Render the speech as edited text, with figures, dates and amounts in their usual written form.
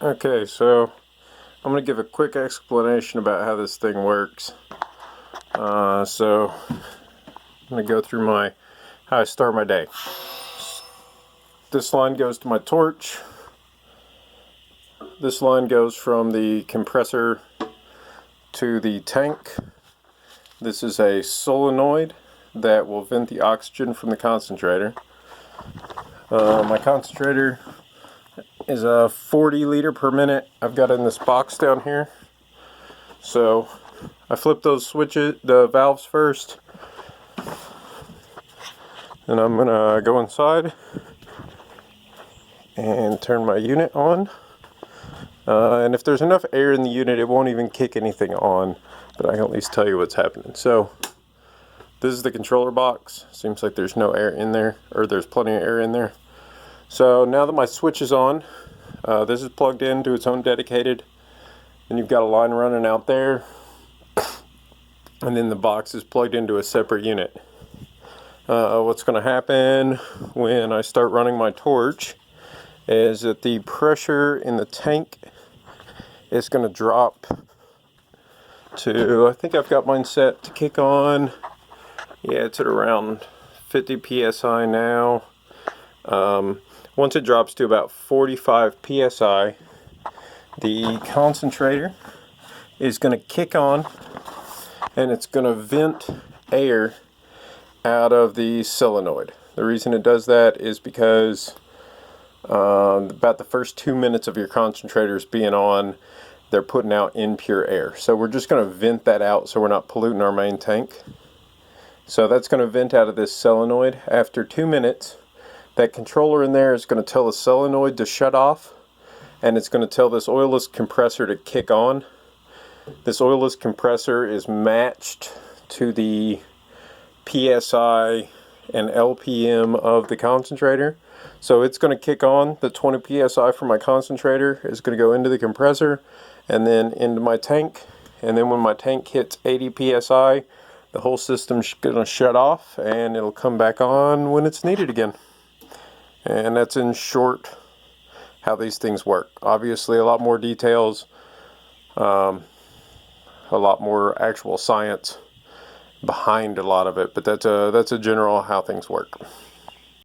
Okay, so I'm going to give a quick explanation about how this thing works. So I'm going to go through how I start my day. This line goes to my torch. This line goes from the compressor to the tank. This is a solenoid that will vent the oxygen from the concentrator. My concentrator is a 40 liter per minute. I've got it in this box down here. So I flip those switches, the valves first, and I'm gonna go inside and turn my unit on. And if there's enough air in the unit, it won't even kick anything on, but I can at least tell you what's happening. So this is the controller box. Seems like there's no air in there, or there's plenty of air in there. So now that my switch is on, this is plugged into its own dedicated, and you've got a line running out there, and then the box is plugged into a separate unit. What's going to happen when I start running my torch is that the pressure in the tank is going to drop to, I think I've got mine set to kick on. Yeah, it's at around 50 psi now. Once it drops to about 45 psi, the concentrator is going to kick on, and it's going to vent air out of the solenoid. The reason it does that is because about the first 2 minutes of your concentrators being on, they're putting out impure air. So we're just going to vent that out so we're not polluting our main tank. So that's going to vent out of this solenoid. After 2 minutes, that controller in there is going to tell the solenoid to shut off, and it's going to tell this oilless compressor to kick on. This oilless compressor is matched to the PSI and LPM of the concentrator. So it's going to kick on. The 20 PSI from my concentrator is going to go into the compressor and then into my tank. And then when my tank hits 80 PSI, the whole system's going to shut off, and it'll come back on when it's needed again. And that's in short how these things work. Obviously a lot more details, a lot more actual science behind a lot of it, but that's a general how things work.